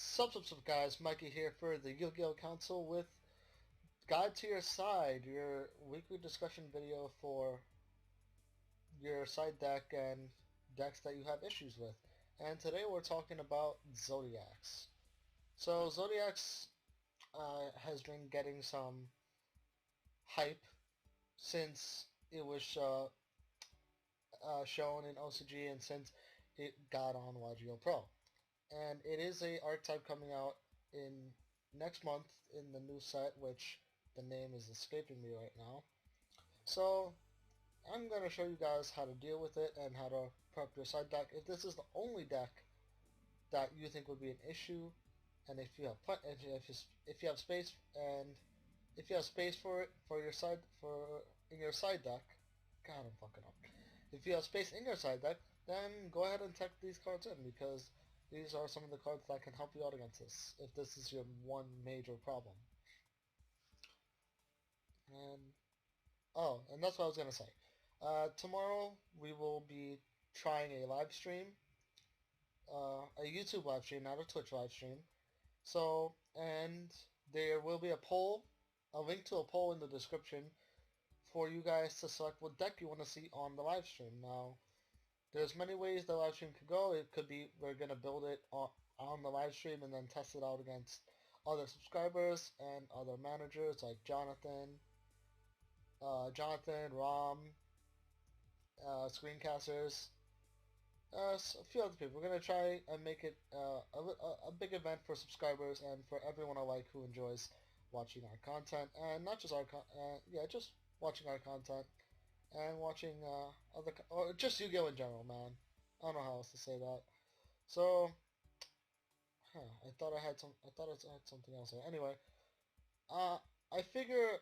Sup guys, Mikey here for the Yu-Gi-Oh! Council with Guide to Your Side, your weekly discussion video for your side deck and decks that you have issues with. And today we're talking about Zoodiacs. So Zoodiacs has been getting some hype since it was shown in OCG and since it got on Yugioh Pro. And it is a archetype coming out in next month in the new set, which the name is escaping me right now. So I'm going to show you guys how to deal with it and how to prep your side deck. If this is the only deck that you think would be an issue, and if you have space for it in your side deck, God, I'm fucking up. If you have space in your side deck, then go ahead and tech these cards in, because these are some of the cards that can help you out against this, if this is your one major problem. And that's what I was going to say. Tomorrow we will be trying a live stream, a YouTube live stream, not a Twitch live stream. So, and there will be a link to a poll in the description for you guys to select what deck you want to see on the live stream. Now, there's many ways the live stream could go. It could be we're going to build it on the live stream and then test it out against other subscribers and other managers like Jonathan, Rom, screencasters, a few other people. We're going to try and make it a big event for subscribers and for everyone alike who enjoys watching our content, and not just just watching our content and watching or just Yu-Gi-Oh! In general, man. I don't know how else to say that. So, I thought I had something else here. Anyway, I figure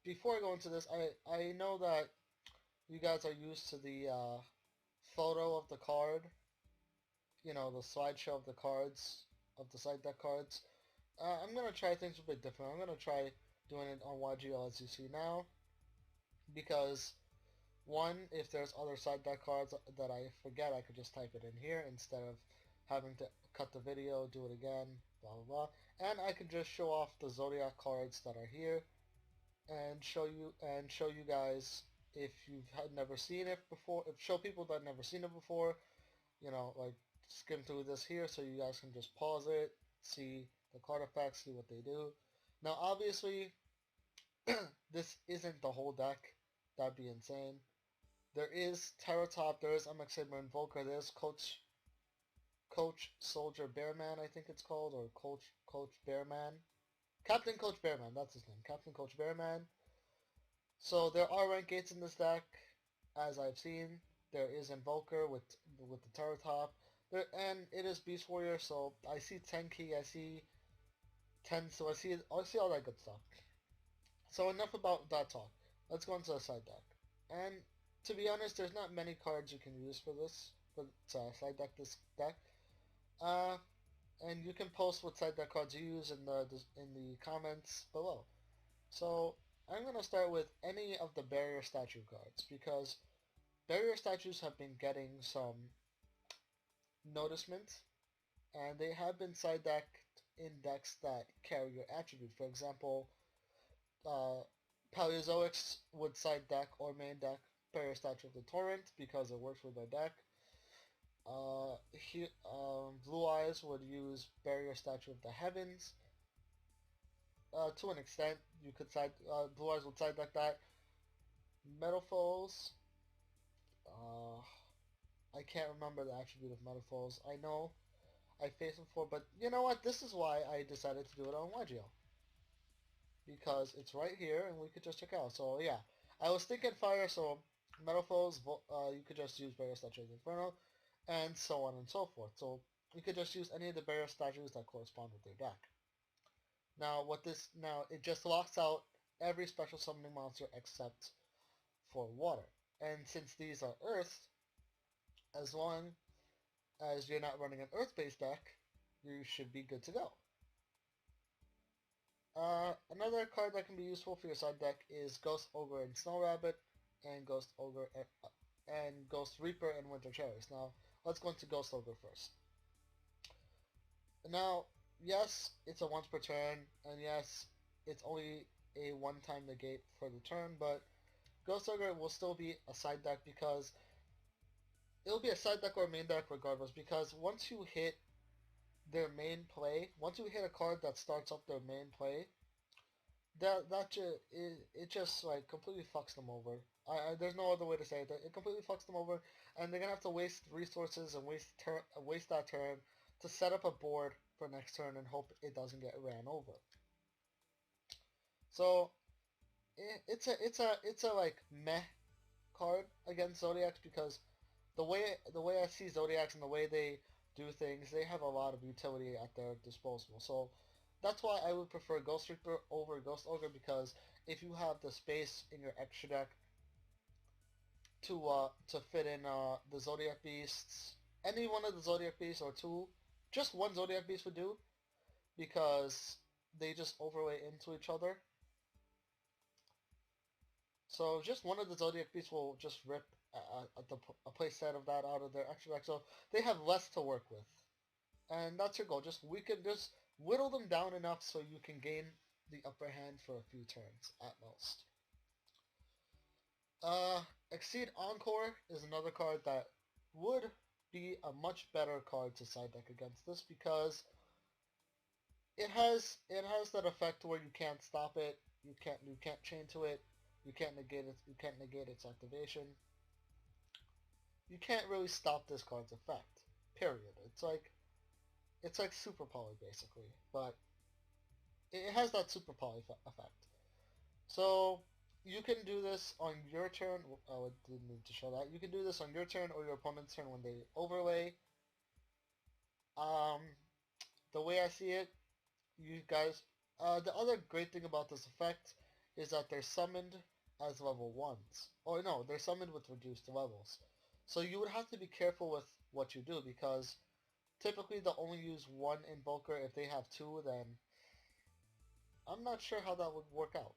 before I go into this, I know that you guys are used to the photo of the card, the slideshow of the cards, of the side deck cards. I'm gonna try things a bit different. I'm gonna try doing it on YGL as you see now, because one, if there's other side deck cards that I forget, I could just type it in here instead of having to cut the video, do it again, blah blah blah. And I can just show off the Zodiac cards that are here and show you guys, if you've never seen it before, show people that have never seen it before, like skim through this here so you guys can just pause it, see the card effects, see what they do. Now obviously this isn't the whole deck. That'd be insane. There is Terror Top, there is MX Saber Invoker, there's Coach Soldier Bearman, I think it's called, or Coach Bearman. Captain Coach Bearman, that's his name, Captain Coach Bearman. So there are rank gates in this deck, as I've seen. There is Invoker with the Terror Top, and it is Beast Warrior. So I see 10 key, I see 10, so I see all that good stuff. So enough about that talk. Let's go into the side deck. And to be honest, there's not many cards you can use for this, side deck this deck. And you can post what side deck cards you use in the comments below. So I'm going to start with any of the barrier statue cards, because barrier statues have been getting some noticement, and they have been side decked in decks that carry your attribute. For example, Paleozoics would side deck or main deck barrier statue of the Torrent because it works with their deck. Blue Eyes would use barrier statue of the Heavens. To an extent, you could Blue Eyes would side deck that. Metal Foes, I can't remember the attribute of Metal Foes. I know I faced them before, but you know what? This is why I decided to do it on YGL, because it's right here and we could just check out. So yeah, I was thinking fire, so Metal Foes, you could just use barrier statue of the Inferno, and so on and so forth. So you could just use any of the barrier statues that correspond with their deck. Now it just locks out every special summoning monster except for water. And since these are earth, as long as you're not running an earth-based deck, you should be good to go. Another card that can be useful for your side deck is Ghost Ogre and Snow Rabbit, and Ghost Ogre and Ghost Reaper and Winter Cherries. Now let's go into Ghost Ogre first. Now yes, it's a once per turn, and yes, it's only a one-time negate for the turn, but Ghost Ogre will still be a side deck because it'll be a side deck or main deck regardless, because once you hit their main play, once you hit a card that starts up their main play, it just like completely fucks them over. There's no other way to say it. It completely fucks them over, and they're gonna have to waste resources and waste that turn to set up a board for next turn and hope it doesn't get ran over. So it's a like meh card against Zoodiacs because the way I see Zoodiacs and the way they do things, they have a lot of utility at their disposal. So that's why I would prefer Ghost Reaper over Ghost Ogre, because if you have the space in your extra deck to fit in the Zodiac Beasts, any one of the Zodiac Beasts or two, just one Zodiac Beast would do because they just overlay into each other. So just one of the Zodiac Beasts will just rip a playset of that out of their extra deck, so they have less to work with. And that's your goal. Just whittle them down enough so you can gain the upper hand for a few turns at most. Exceed Encore is another card that would be a much better card to side deck against this because it has that effect where you can't stop it, you can't chain to it, you can't negate its activation. You can't really stop this card's effect. Period. It's like Super Poly basically, but it has that Super Poly effect. So you can do this on your turn. Oh, I didn't need to show that. You can do this on your turn or your opponent's turn when they overlay. Um, the way I see it, you guys. The other great thing about this effect is that they're summoned as level 1s. Or no, they're summoned with reduced levels. So you would have to be careful with what you do because typically they'll only use one Invoker. If they have two, then I'm not sure how that would work out.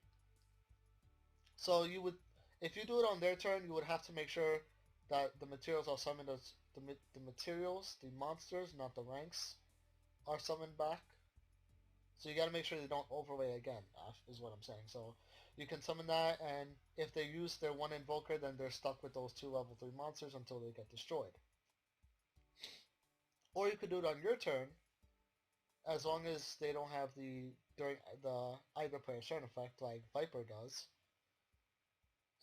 So you would, if you do it on their turn, you would have to make sure that the materials are summoned as the materials, the monsters, not the ranks, are summoned back. So you got to make sure they don't overlay again, is what I'm saying. So you can summon that, and if they use their one Invoker, then they're stuck with those two level 3 monsters until they get destroyed. Or you could do it on your turn, as long as they don't have during the either player turn effect like Viper does,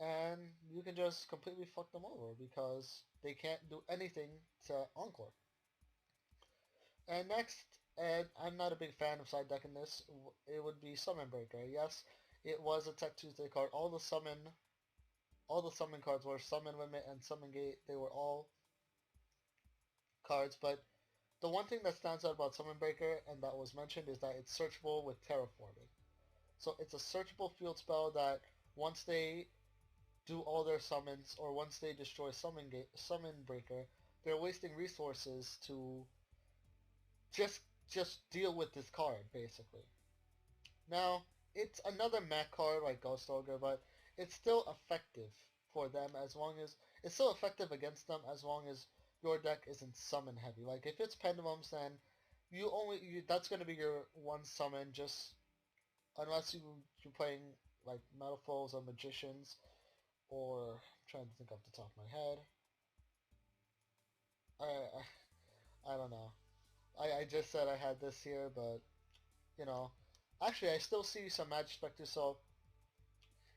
and you can just completely fuck them over because they can't do anything to Encore. And next, and I'm not a big fan of side decking this, it would be Summon Breaker. Yes, it was a Tech Tuesday card. All the summon cards were Summon Limit and Summon Gate. They were all cards, but the one thing that stands out about Summon Breaker, and that was mentioned, is that it's searchable with Terraforming. So it's a searchable field spell that once they do all their summons, or once they destroy Summon Breaker, they're wasting resources to just deal with this card, basically. Now, it's another mech card like Ghost Ogre, but it's still effective for them as long as it's still effective against them as long as your deck isn't summon heavy. Like if it's Pendulums, then that's going to be your one summon, just unless you're playing like Metal Foes or Magicians, or I'm trying to think off the top of my head. I don't know. I just said I had this here, but you know, actually I still see some Magic Spectre, so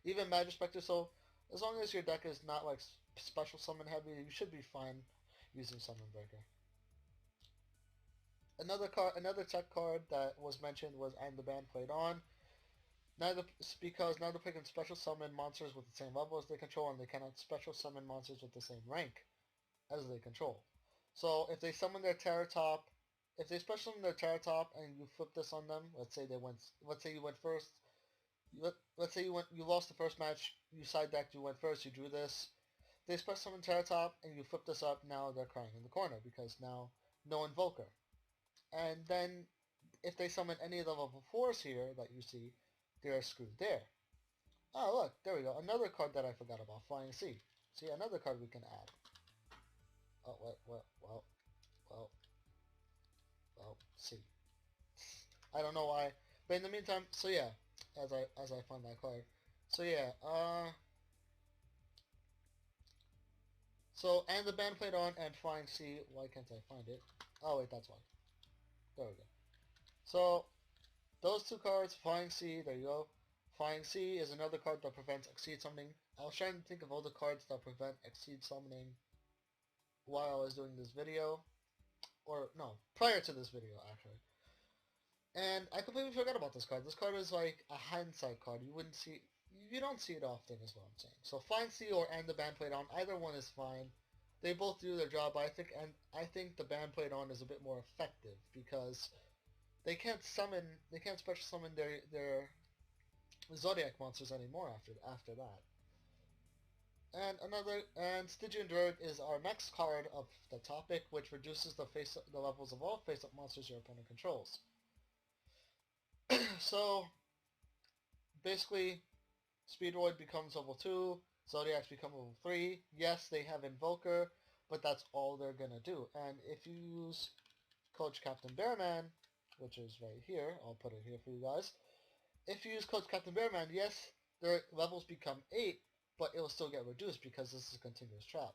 even Magic Spectre, so as long as your deck is not like special summon heavy, you should be fine using Summon Breaker. Another tech card that was mentioned was I'm the Band Played On. Because neither player can special summon monsters with the same level as they control, and they cannot special summon monsters with the same rank as they control. So if they summon their Terratop, if they special summon their Terratop and you flip this on them, let's say you went first. Let's say you lost the first match, you side decked, you went first, you drew this. They special summon Terratop and you flip this up. Now they're crying in the corner because now no Invoker. And then if they summon any of the level 4s here that you see, they're screwed there. Oh, look, there we go. Another card that I forgot about, Flying Sea. See, another card we can add. Oh, well, see. I don't know why. But in the meantime, so yeah, as I find that card. So yeah, so and the band played on and Flying C. Why can't I find it? Oh wait, that's why. There we go. So those two cards, Flying C, there you go. Flying C is another card that prevents Exceed Summoning. I was trying to think of all the cards that prevent Exceed Summoning while I was doing this video. Or, no, prior to this video, actually. And I completely forgot about this card. This card is like a hindsight card. You don't see it often is what I'm saying. So Flying C or And the Band Played On, either one is fine. They both do their job, I think the Band Played On is a bit more effective because they can't special summon their Zodiac monsters anymore after that. And Stygian Dirge is our next card of the topic, which reduces the levels of all face-up monsters your opponent controls. So basically, Speedroid becomes level 2, Zodiacs become level 3. Yes, they have Invoker, but that's all they're gonna do. And if you use Coach Captain Bearman, which is right here, I'll put it here for you guys. If you use Coach Captain Bearman, yes, their levels become 8, but it will still get reduced because this is a continuous trap.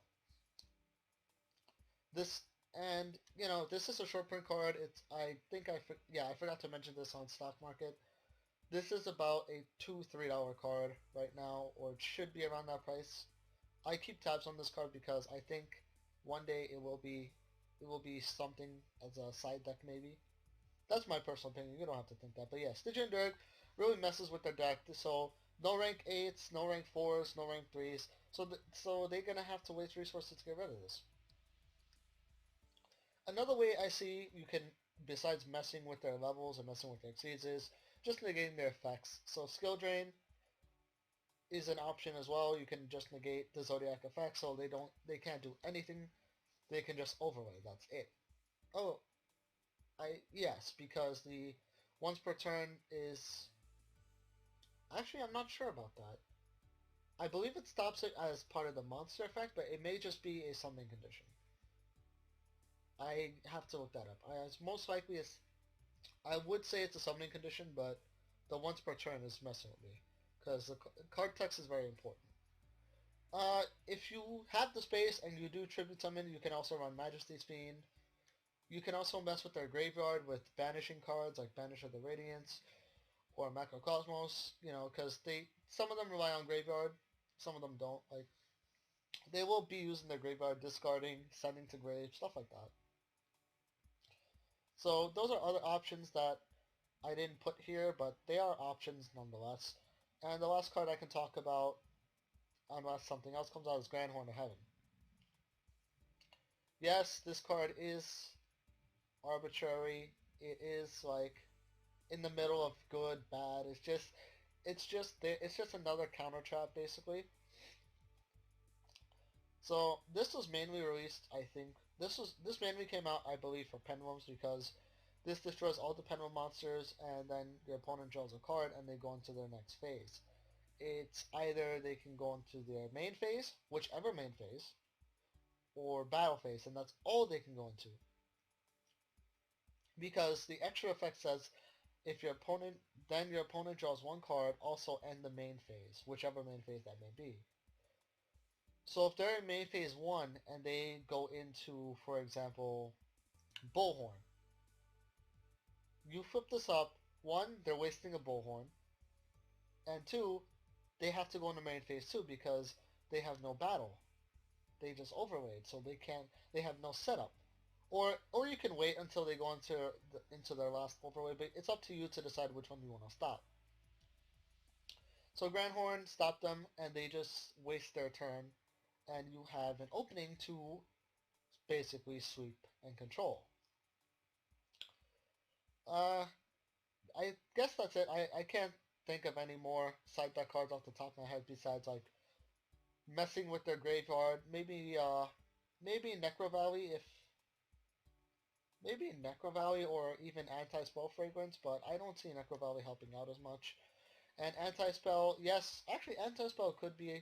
This this is a short print card. I forgot to mention this on stock market. This is about a $2-3 card right now, or it should be around that price. I keep tabs on this card because I think one day it will be something as a side deck maybe. That's my personal opinion. You don't have to think that, but yeah, Stygian Dirge really messes with their deck. So no rank 8s, no rank 4s, no rank 3s. So they're gonna have to waste resources to get rid of this. Another way I see you can, besides messing with their levels and messing with their exceeds, is just negating their effects. So Skill Drain is an option as well. You can just negate the Zodiac effect, so they can't do anything. They can just overlay. That's it. Oh, yes, because the once per turn is actually I'm not sure about that. I believe it stops it as part of the monster effect, but it may just be a summoning condition. I have to look that up. Most likely I would say it's a summoning condition, but the once per turn is messing with me because the card text is very important. If you have the space and you do tribute summon, you can also run Majesty's Fiend. You can also mess with their graveyard with banishing cards like Banish of the Radiance or Macrocosmos. Because some of them rely on graveyard, some of them don't. Like they will be using their graveyard, discarding, sending to grave, stuff like that. So those are other options that I didn't put here, but they are options nonetheless. And the last card I can talk about, unless something else comes out, is Grand Horn of Heaven. Yes, this card is arbitrary. It is like in the middle of good, bad. It's just another counter trap basically. So this was mainly released, I think. This mainly came out, I believe, for Pendulums because this destroys all the Pendulum monsters, and then your opponent draws a card, and they go into their next phase. It's either they can go into their main phase, whichever main phase, or battle phase, and that's all they can go into. Because the extra effect says if your opponent draws one card, also end the main phase, whichever main phase that may be. So if they're in main phase 1 and they go into, for example, Bullhorn, you flip this up. 1, they're wasting a Bullhorn, and 2, they have to go into main phase 2 because they have no battle. They just overlaid, so they have no setup. Or you can wait until they go into their last overlay, but it's up to you to decide which one you want to stop. So Grand Horn stopped them, and they just waste their turn, and you have an opening to basically sweep and control. I guess that's it. I can't think of any more side deck cards off the top of my head besides like messing with their graveyard. Maybe Necro Valley Necro Valley or even Anti-Spell Fragrance, but I don't see Necro Valley helping out as much. And Anti-Spell, yes, actually Anti-Spell could be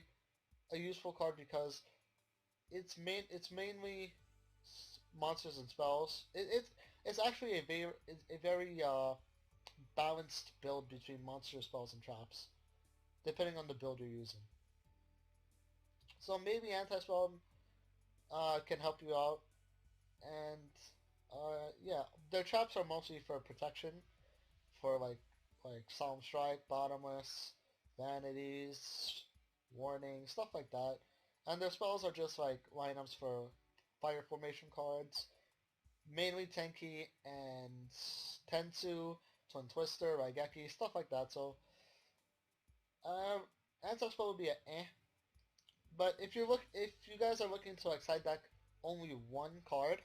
a useful card because it's mainly monsters and spells. It's actually a very balanced build between monster spells and traps, depending on the build you're using. So maybe Anti-Spell can help you out, and yeah, their traps are mostly for protection, for like Solemn Strike, Bottomless, Vanities, Warning, stuff like that. And their spells are just like lineups for Fire Formation cards, mainly Tenki and Tensu, Twin Twister, Raigeki, stuff like that. So, Anti-Spell would be a eh. But if you guys are looking to like side deck only one card,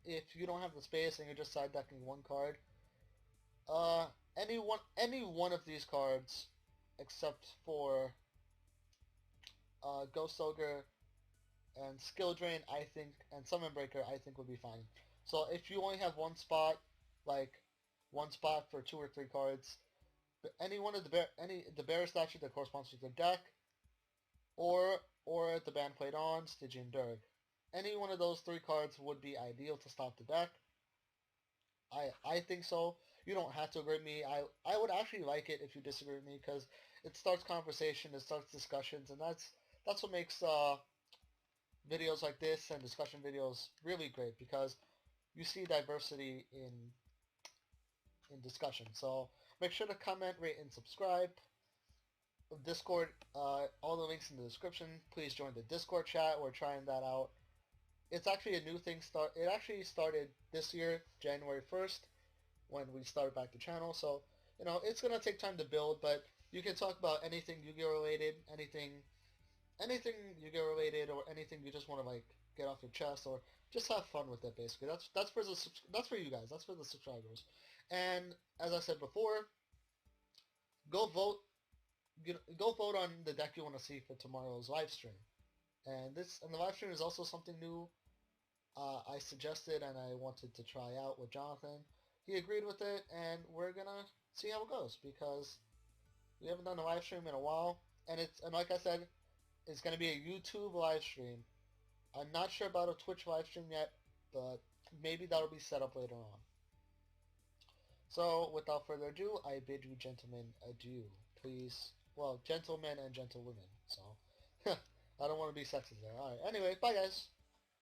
if you don't have the space and you're just side decking one card, uh, any one of these cards, except for Ghost Ogre and Skill Drain, I think, and Summon Breaker, I think would be fine. So if you only have one spot, like one spot for 2 or 3 cards, any one of the bear statue that corresponds with the deck, or the band played on Stygian Dirge. Any one of those 3 cards would be ideal to stop the deck. I think so. You don't have to agree with me. I would actually like it if you disagree with me, because it starts conversation, it starts discussions, and that's what makes videos like this and discussion videos really great, because you see diversity in discussion. So make sure to comment, rate, and subscribe. Discord, all the links in the description. Please join the Discord chat. We're trying that out. It's actually a new thing. It actually started this year, January 1st, when we started back the channel. So, it's going to take time to build, but you can talk about anything Yu-Gi-Oh related, anything Yu-Gi-Oh related, or anything you just want to like get off your chest, or just have fun with it. Basically, that's for you guys. That's for the subscribers. And as I said before, go vote. Go vote on the deck you want to see for tomorrow's live stream. And the live stream is also something new. I suggested and I wanted to try out with Jonathan. He agreed with it, and we're gonna see how it goes, because we haven't done a live stream in a while, and like I said, it's gonna be a YouTube live stream. I'm not sure about a Twitch live stream yet, but maybe that'll be set up later on. So, without further ado, I bid you gentlemen adieu. Please, well, gentlemen and gentlewomen, so, I don't want to be sexist there. Alright, anyway, bye guys.